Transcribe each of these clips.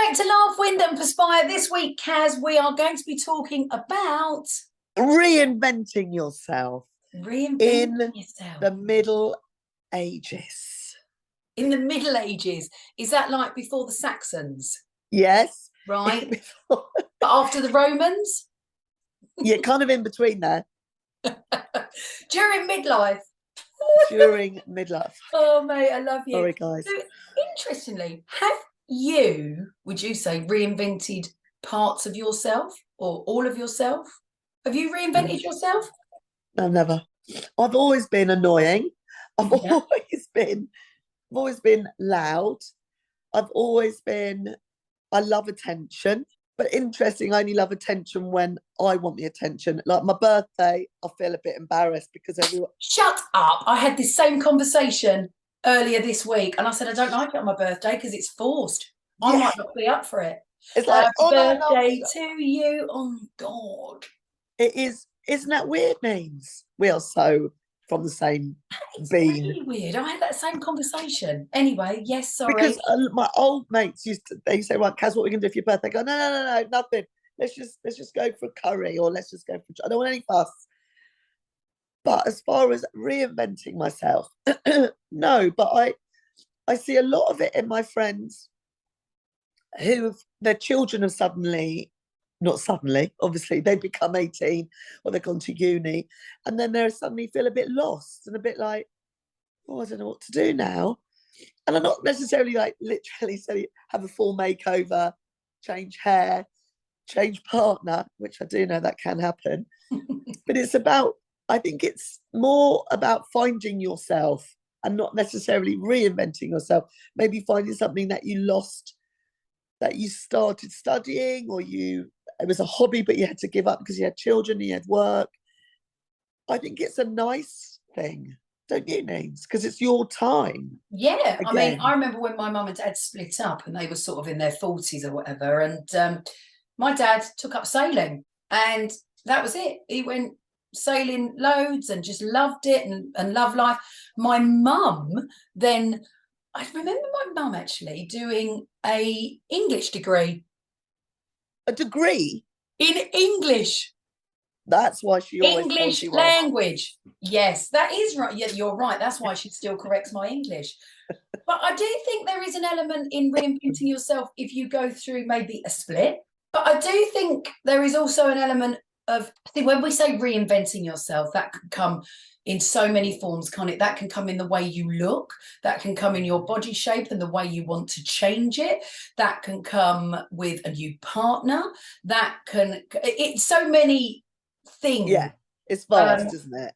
back to Laugh, Wind and Perspire. This week, Cas, we are going to be talking about reinventing yourself reinventing in yourself. the Middle Ages. In the Middle Ages. Is that like before the Saxons? Yes. Right. But after the Romans? Yeah, kind of in between there. During midlife. During midlife. Oh, mate, I love you. Sorry, guys. So, interestingly, have you, would you say, reinvented parts of yourself or all of yourself? Have you reinvented yourself? No, never. I've always been annoying. I've Yeah. always been loud. I've always been, I love attention. But interesting, I only love attention when I want the attention. Like my birthday, I feel a bit embarrassed because everyone... Shut up. I had this same conversation earlier this week and I said I don't like it on my birthday because it's forced. I might not be up for it. It's like, Happy birthday to you. Oh, God. It is. Isn't that weird, Neens? We are so from the same bean. Really weird. I had that same conversation. Anyway, yes, sorry. Because my old mates they say, right, Cas, what are we gonna do for your birthday? I go, no, nothing. Let's just go for a curry, or let's just go for. I don't want any fuss. But as far as reinventing myself, no. But I see a lot of it in my friends who their children have not suddenly, obviously, they become 18 or they've gone to uni, and then they suddenly feel a bit lost and a bit like, oh, I don't know what to do now. And I'm not necessarily like literally saying have a full makeover, change hair, change partner, which I do know that can happen. But I think it's more about finding yourself and not necessarily reinventing yourself. Maybe finding something that you lost, that you started studying, or it was a hobby, but you had to give up because you had children, you had work. I think it's a nice thing, don't you, Neens? Because it's your time. Yeah. Again. I mean, I remember when my mum and dad split up and they were sort of in their 40s or whatever. And my dad took up sailing and that was it. He went sailing loads and just loved it and loved life. My mum then, I remember my mum actually doing a English degree. A degree? In English. That's why she always English language. Yes, that is right. Yeah, you're right. That's why she still corrects my English. But I do think there is an element in reinventing yourself if you go through maybe a split. But I do think there is also an element of, I think when we say reinventing yourself, that can come in so many forms, can't it? That can come in the way you look, that can come in your body shape and the way you want to change it, that can come with a new partner, it's so many things. Yeah, it's vast, isn't it?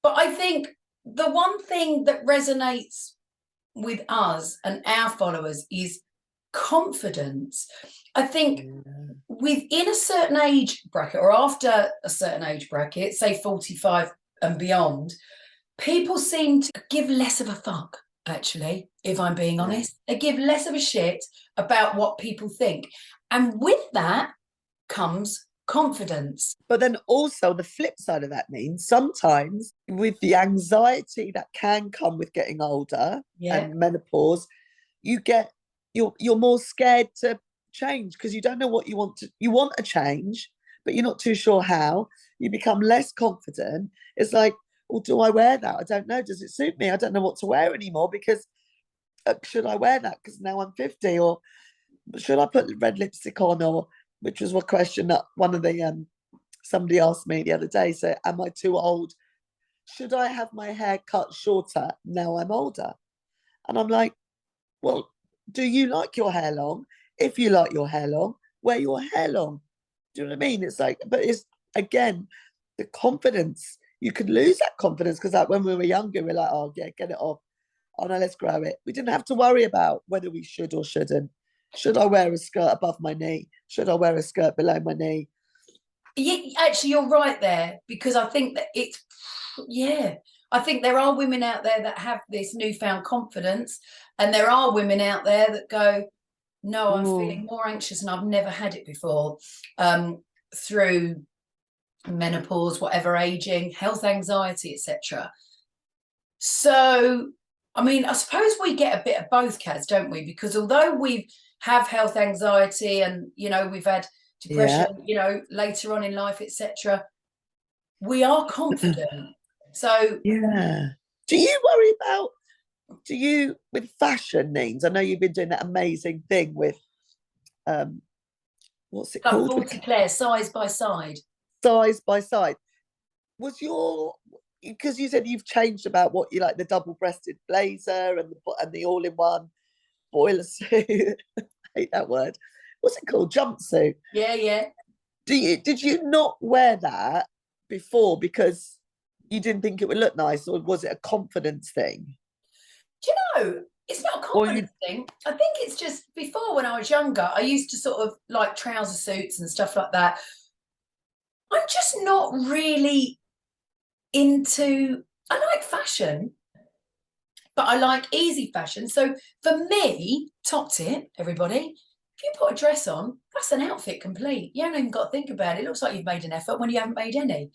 But I think the one thing that resonates with us and our followers is confidence. I think within a certain age bracket or after a certain age bracket, say 45 and beyond, people seem to give less of a fuck, actually, if I'm being honest. They give less of a shit about what people think. And with that comes confidence. But then also the flip side of that means sometimes with the anxiety that can come with getting older and menopause, you're more scared to change because you don't know what you want a change, but you're not too sure how. You become less confident. It's like, well, do I wear that? I don't know. Does it suit me? I don't know what to wear anymore because should I wear that because now I'm 50, or should I put red lipstick on, or which was one question that one of the somebody asked me the other day. So, am I too old? Should I have my hair cut shorter now I'm older? And I'm like, well, do you like your hair long? If you like your hair long, wear your hair long. Do you know what I mean? It's like, but it's again the confidence. You could lose that confidence because like when we were younger, we're like, oh yeah, get it off. Oh no, let's grow it. We didn't have to worry about whether we should or shouldn't. Should I wear a skirt above my knee? Should I wear a skirt below my knee? Yeah, actually, you're right there, because I think that I think there are women out there that have this newfound confidence, and there are women out there that go, no, I'm feeling more anxious and I've never had it before, through menopause, whatever, aging, health anxiety, etc. So, I mean, I suppose we get a bit of both, Cas, don't we? Because although we've have health anxiety, and you know, we've had depression, you know, later on in life, etc., we are confident. So yeah. Do you worry about, with fashion, Neens? I know you've been doing that amazing thing with what's it like called? 40 Claire, size by side. Size by side. Was your, because you said you've changed about what you like, the double-breasted blazer and the all-in-one boiler suit. I hate that word. What's it called? Jumpsuit. Yeah. Did you not wear that before because you didn't think it would look nice, or was it a confidence thing? Do you know, it's not a confidence thing. I think it's just before, when I was younger, I used to sort of like trouser suits and stuff like that. I'm just not really into, I like fashion, but I like easy fashion. So for me, top tip, everybody, if you put a dress on, that's an outfit complete. You haven't even got to think about it. It looks like you've made an effort when you haven't made any.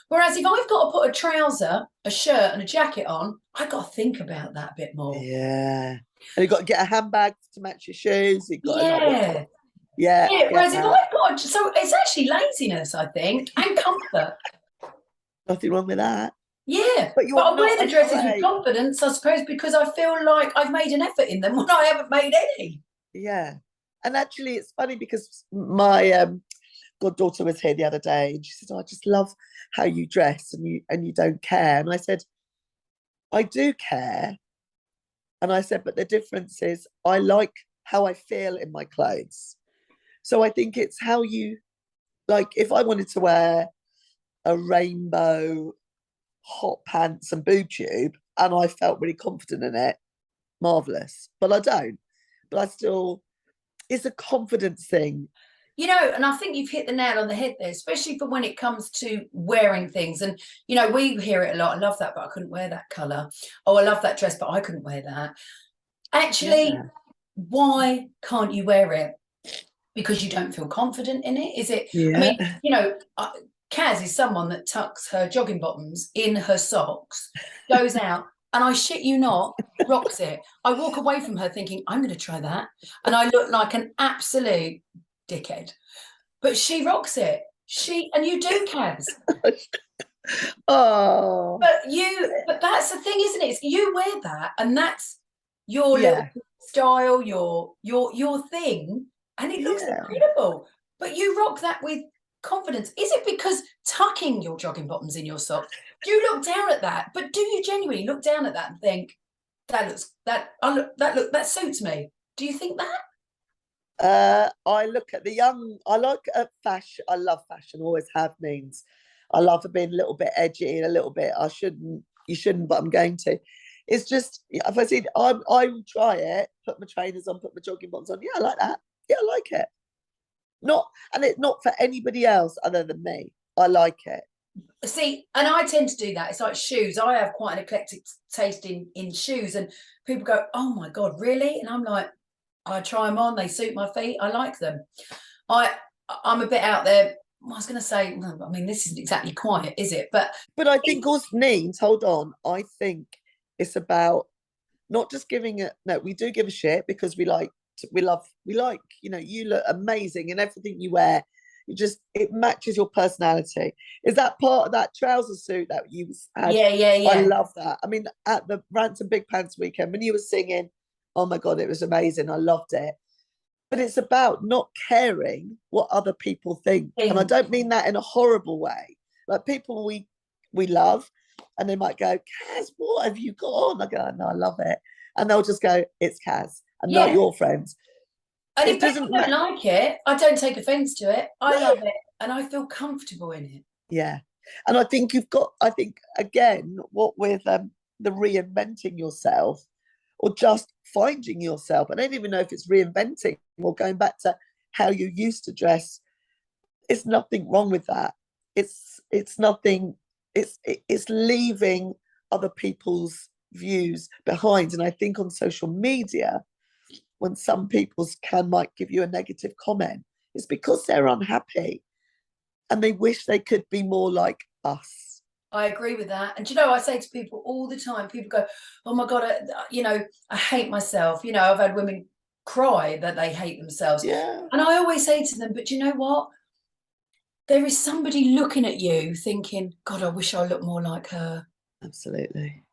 Whereas if I've got to put a trouser, a shirt, and a jacket on, I've got to think about that a bit more. Yeah. And you've got to get a handbag to match your shoes. You've got to like what. Yeah. Whereas if I've got, so it's actually laziness, I think, and comfort. Nothing wrong with that. Yeah, but I wear the dresses with confidence, I suppose, because I feel like I've made an effort in them when I haven't made any. Yeah. And actually, it's funny because my goddaughter was here the other day, and she said, "Oh, I just love how you dress, and you don't care." And I said, "I do care." And I said, "But the difference is I like how I feel in my clothes." So I think it's how you, like, if I wanted to wear a rainbow hot pants and boob tube and I felt really confident in it, marvelous. But I don't. But I still, it's a confidence thing. You know, and I think you've hit the nail on the head there, especially for when it comes to wearing things. And, you know, we hear it a lot. I love that, but I couldn't wear that colour. Oh, I love that dress, but I couldn't wear that. Actually, why can't you wear it? Because you don't feel confident in it? Is it, I mean, you know, Cas is someone that tucks her jogging bottoms in her socks, goes out, and I shit you not, rocks it. I walk away from her thinking, I'm going to try that. And I look like an absolute dickhead. But she rocks it. And you do, Cas. Oh. But that's the thing, isn't it? It's, you wear that, and that's your little style, your thing. And it looks incredible. But you rock that with confidence. Is it because tucking your jogging bottoms in your socks, do you look down at that? But do you genuinely look down at that and think, that suits me? Do you think that? I look at I like fashion. I love fashion, always have, Means. I love being a little bit edgy and a little bit, you shouldn't, but I'm going to. It's just, if I see, I will try it, put my trainers on, put my jogging bottoms on. Yeah, I like that. Yeah, I like it. It's not for anybody else other than me. I like it. See, and I tend to do that. It's like shoes. I have quite an eclectic taste in shoes, and people go, "Oh my God, really?" And I'm like, I try them on. They suit my feet. I like them. I'm a bit out there. I was going to say, I mean, this isn't exactly quiet, is it? But I think also Neens, hold on. I think it's about not just giving it. No, we do give a shit because we like, you know, you look amazing in everything you wear. It matches your personality. Is that part of that trouser suit that you had? Yeah. I love that. I mean, at the Rants and Big Pants weekend, when you were singing, oh my God, it was amazing. I loved it. But it's about not caring what other people think. And I don't mean that in a horrible way. Like, people we love, and they might go, Cas, what have you got on? I go, no, I love it. And they'll just go, it's Cas, and not your friends. And if people don't like it, I don't take offence to it. I love it, and I feel comfortable in it. Yeah. And I think again, what with the reinventing yourself, or just finding yourself. I don't even know if it's reinventing or going back to how you used to dress. It's nothing wrong with that. It's nothing. It's leaving other people's views behind. And I think on social media, when some people might give you a negative comment, it's because they're unhappy and they wish they could be more like us. I agree with that. And you know, I say to people all the time, people go, oh my God, I hate myself. You know, I've had women cry that they hate themselves. Yeah. And I always say to them, but you know what? There is somebody looking at you thinking, God, I wish I looked more like her. Absolutely.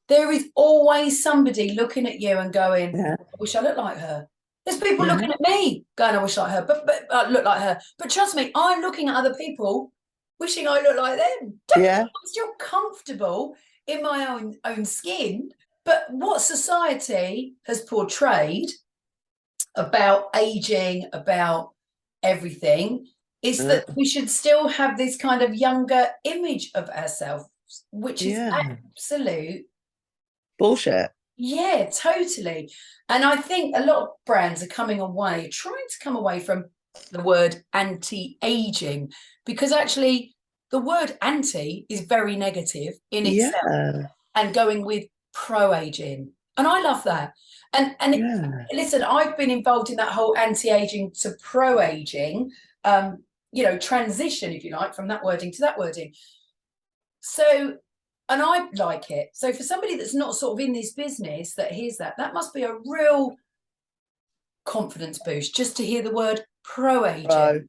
There is always somebody looking at you and going, Yeah. I wish I looked like her. There's people looking at me going, I wish like her, but look like her. But trust me, I'm looking at other people wishing I looked like them. I'm still comfortable in my own skin. But what society has portrayed about aging, about everything, is that we should still have this kind of younger image of ourselves, which is absolute bullshit. Yeah, totally. And I think a lot of brands are trying to come away from the word anti-aging, because actually the word anti is very negative in itself, and going with pro-aging. And I love that. And listen, I've been involved in that whole anti-aging to pro-aging, transition, if you like, from that wording to that wording. So, and I like it. So for somebody that's not sort of in this business that hears that must be a real confidence boost just to hear the word pro-aging.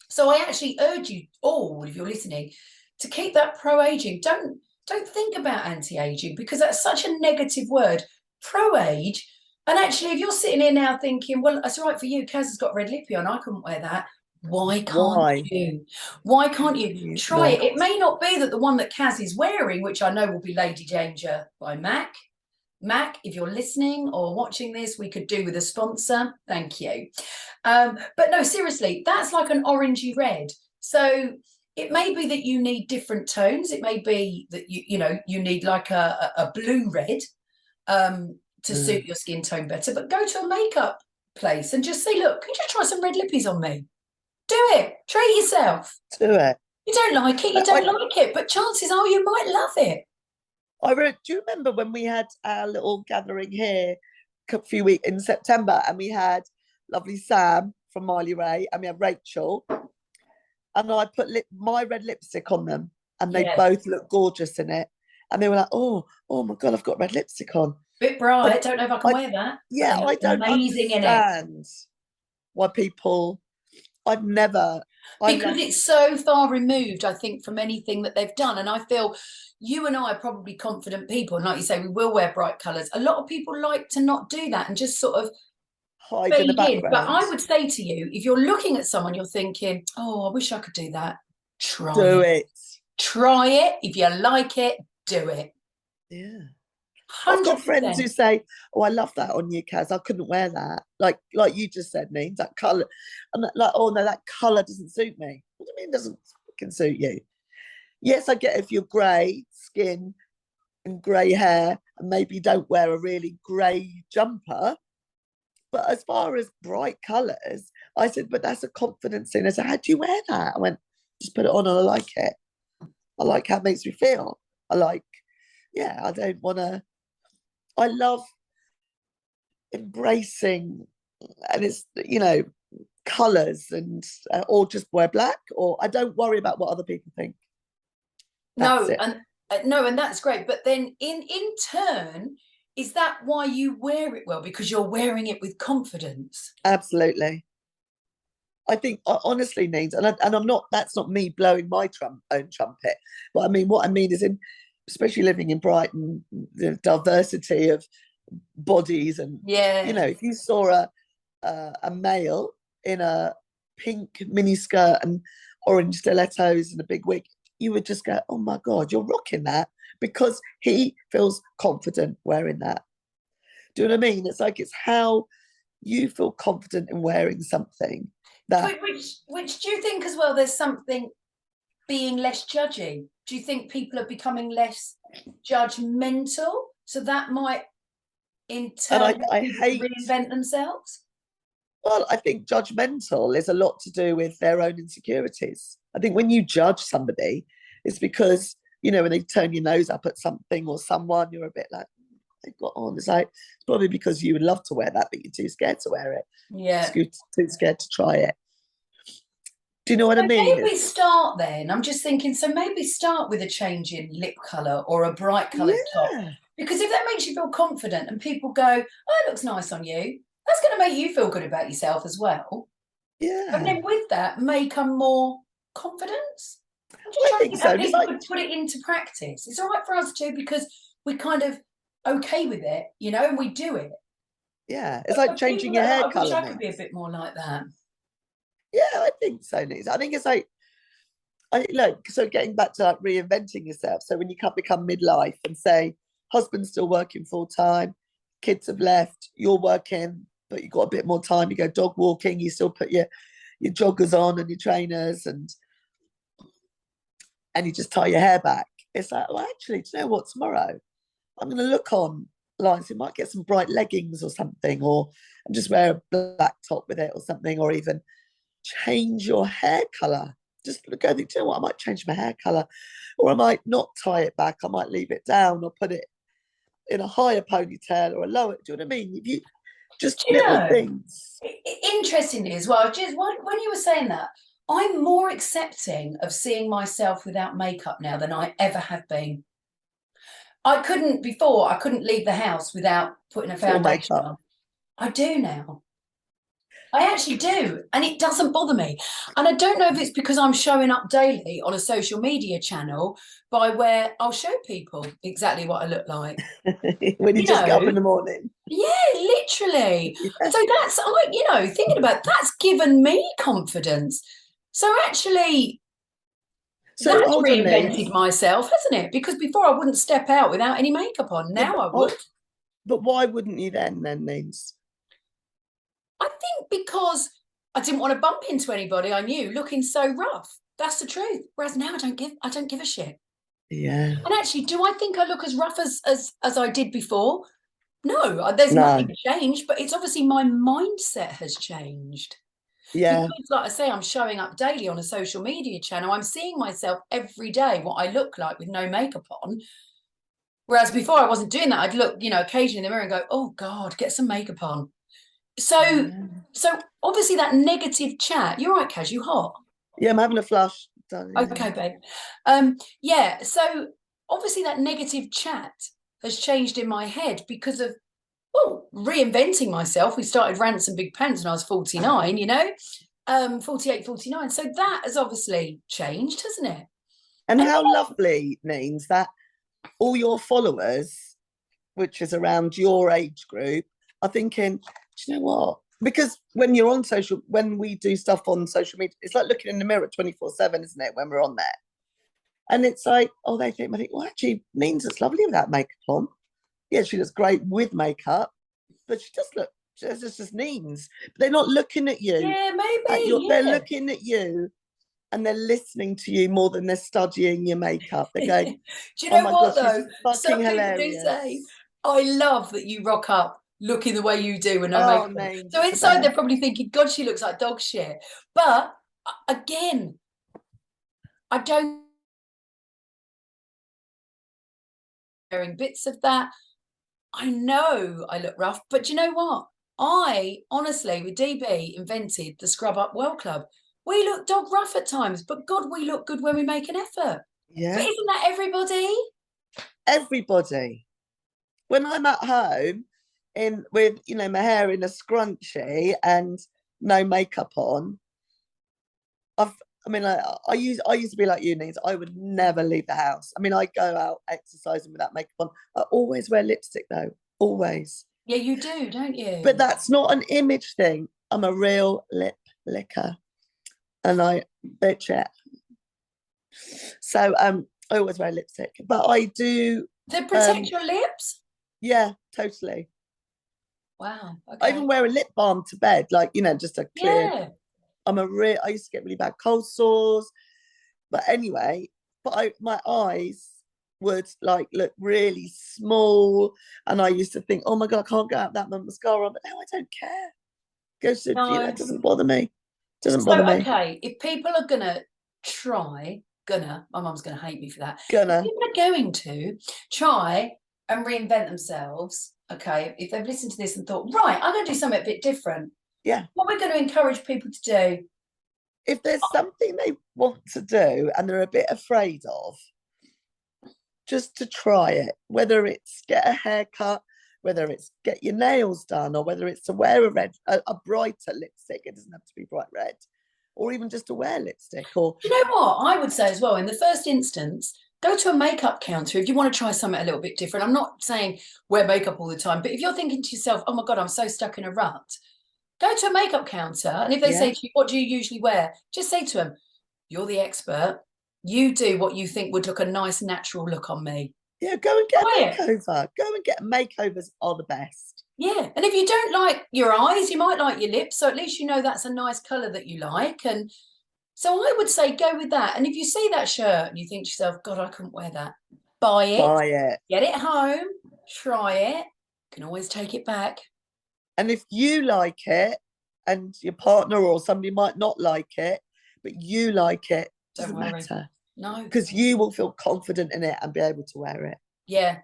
So I actually urge you all, if you're listening, to keep that pro-aging. Don't think about anti-aging, because that's such a negative word. Pro-age. And actually, if you're sitting here now thinking, well, that's right for you, Kaz has got red lippy on, I couldn't wear that. Why can't you? Why can't you? Try it. It may not be that the one that Kaz is wearing, which I know will be Lady Danger by MAC. MAC, if you're listening or watching this, we could do with a sponsor. Thank you. But no, seriously, that's like an orangey red. So it may be that you need different tones. It may be that you need like a blue red to suit your skin tone better. But go to a makeup place and just say, look, can you just try some red lippies on me? Do it. Treat yourself. Do it. You don't like it, you don't like it, but chances are you might love it. Do you remember when we had our little gathering here a few weeks in September, and we had lovely Sam from Miley Ray, and we had Rachel, and I put my red lipstick on them, and they both looked gorgeous in it, and they were like, oh my God, I've got red lipstick on. Bit bright. Don't know if I can wear that. Yeah, I don't understand why people. I've never. Because it's so far removed, I think, from anything that they've done. And I feel you and I are probably confident people. And like you say, we will wear bright colours. A lot of people like to not do that and just sort of hide in the background. But I would say to you, if you're looking at someone, you're thinking, oh, I wish I could do that. Do it. Try it. If you like it, do it. Yeah. 100%. I've got friends who say, oh, I love that on you, Kaz. I couldn't wear that. Like you just said, Neens, that colour. And like, oh, no, that colour doesn't suit me. What do you mean it doesn't fucking suit you? Yes, I get if you're grey skin and grey hair and maybe don't wear a really grey jumper. But as far as bright colours, I said, but that's a confidence thing. I said, how do you wear that? I went, just put it on and I like it. I like how it makes me feel. I don't want to. I love embracing, and it's, colours and or just wear black, or I don't worry about what other people think. And that's great. But then in turn, is that why you wear it well? Because you're wearing it with confidence? Absolutely. I think, honestly, Neens, and I'm not, that's not me blowing my own trumpet, but I mean, what I mean is, especially living in Brighton, the diversity of bodies, and if you saw a male in a pink mini skirt and orange stilettos and a big wig, you would just go, oh my God, you're rocking that, because he feels confident wearing that. Do you know what I mean? It's like, it's how you feel confident in wearing something. Which do you think as well, there's something being less judgy? Do you think people are becoming less judgmental? So that might in turn reinvent themselves? Well, I think judgmental is a lot to do with their own insecurities. I think when you judge somebody, it's because, when they turn your nose up at something or someone, you're a bit like, they've got on. It's like, it's probably because you would love to wear that, but you're too scared to wear it. Yeah. Too scared to try it. Do you know what I mean? Maybe start then. I'm just thinking, so maybe start with a change in lip colour or a bright coloured top. Because if that makes you feel confident and people go, oh, it looks nice on you, That's going to make you feel good about yourself as well. Yeah. And then with that may come more confidence. I'm just trying to think so. how people could put it into practice. It's all right for us too, because we're kind of okay with it, you know, and we do it. Yeah, it's like changing your hair colour. I wish I could be a bit more like that. Yeah, I think so, Nise. I think it's like, so getting back to like reinventing yourself. So when you can't become midlife and say, husband's still working full time, kids have left, you're working, but you've got a bit more time. You go dog walking, you still put your joggers on and your trainers, and you just tie your hair back. It's like, well, actually, do you know what? Tomorrow, I'm going to look online, so might get some bright leggings or something, or and just wear a black top with it or something, or even change your hair colour. Just look at it, do you know what? I might change my hair colour, or I might not tie it back. I might leave it down or put it in a higher ponytail or a lower. Do you know what I mean? If you just little things. Interestingly, as well, just when you were saying that, I'm more accepting of seeing myself without makeup now than I ever have been. I couldn't leave the house without putting a foundation on. I do now. I actually do, and it doesn't bother me. And I don't know if it's because I'm showing up daily on a social media channel by where I'll show people exactly what I look like. When you just get up in the morning. Yeah, literally. Yeah. So that's, thinking about that's given me confidence. So actually, that's reinvented myself, hasn't it? Because before I wouldn't step out without any makeup on. Now I would. But why wouldn't you then, Neens? I think because I didn't want to bump into anybody I knew looking so rough. That's the truth. Whereas now I don't give a shit. Yeah. And actually, do I think I look as rough as I did before? No, there's nothing changed, but it's obviously my mindset has changed. Yeah. Because, like I say, I'm showing up daily on a social media channel. I'm seeing myself every day, what I look like with no makeup on. Whereas before I wasn't doing that. I'd look, occasionally in the mirror and go, oh God, get some makeup on. So obviously that negative chat, you're right, Cas, you hot? Yeah, I'm having a flush. Okay, babe. Yeah, so obviously that negative chat has changed in my head because of, reinventing myself. We started Rants and Big Pants when I was 49, 48, 49. So that has obviously changed, hasn't it? And how lovely, Neens, that all your followers, which is around your age group, are thinking, do you know what? Because when we do stuff on social media, it's like looking in the mirror 24/7, isn't it? When we're on there. And it's like, they think, well, actually, Neens looks lovely without makeup on. Yeah, she looks great with makeup, but she does look, it's just Neens. But they're not looking at you. Yeah, maybe. They're looking at you and they're listening to you more than they're studying your makeup. They're going, do you know what, gosh, though? Fucking hilarious. Do say, I love that you rock up looking the way you do with no makeup. Neens, so inside they're probably thinking, God, she looks like dog shit. But again, I don't wearing bits of that. I know I look rough, but do you know what? I honestly, with DB, invented the Scrub Up Well Club. We look dog rough at times, but God, we look good when we make an effort. Yeah. But isn't that everybody? Everybody. When I'm at home with my hair in a scrunchie and no makeup on, I used to be like you, Neens. I would never leave the house. I go out exercising without makeup on. I always wear lipstick though, always. Yeah, you do, don't you? But that's not an image thing. I'm a real lip licker, and I bitch it. So I always wear lipstick, but I do. To protect your lips? Yeah, totally. Wow. Okay. I even wear a lip balm to bed, just a clear. Yeah. I used to get really bad cold sores, but anyway, my eyes would look really small, and I used to think, oh my God, I can't get out that mascara, but now I don't care. It doesn't bother me. Bother me. Okay, if people are gonna my mum's gonna hate me for that. If people are going to try and reinvent themselves, okay, if they've listened to this and thought, right, I'm gonna do something a bit different. Yeah. What we're going to encourage people to do, if there's something they want to do and they're a bit afraid of, just to try it, whether it's get a haircut, whether it's get your nails done or whether it's to wear a brighter lipstick. It doesn't have to be bright red, or even just to wear lipstick. Or you know what I would say as well, in the first instance, go to a makeup counter if you want to try something a little bit different. I'm not saying wear makeup all the time, but if you're thinking to yourself, oh my God, I'm so stuck in a rut, go to a makeup counter. And if they say to you, what do you usually wear? Just say to them, you're the expert. You do what you think would look a nice, natural look on me. Yeah, go and get a makeover. Go and get makeovers are the best. Yeah. And if you don't like your eyes, you might like your lips. So at least you know that's a nice colour that you like. And so I would say go with that. And if you see that shirt and you think to yourself, God, I couldn't wear that, buy it. Buy it. Get it home. Try it. You can always take it back. And if you like it and your partner or somebody might not like it, but you like it, doesn't matter. No. Because you will feel confident in it and be able to wear it. Yeah.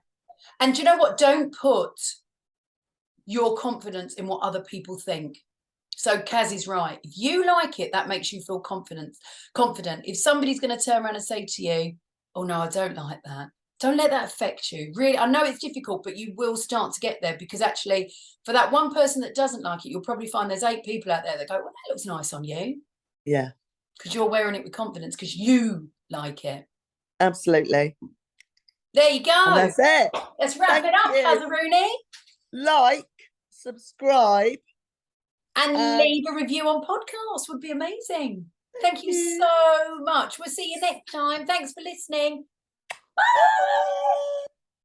And do you know what? Don't put your confidence in what other people think. So Cas is right. If you like it, that makes you feel confident. If somebody's going to turn around and say to you, oh, no, I don't like that, don't let that affect you. Really, I know it's difficult, but you will start to get there, because actually for that one person that doesn't like it, you'll probably find there's 8 people out there that go, well, that looks nice on you. Yeah. Because you're wearing it with confidence because you like it. Absolutely. There you go. And that's it. Let's wrap it up, Kazaruni. Like, subscribe. And leave a review on podcast would be amazing. Thank you so much. We'll see you next time. Thanks for listening. Bye.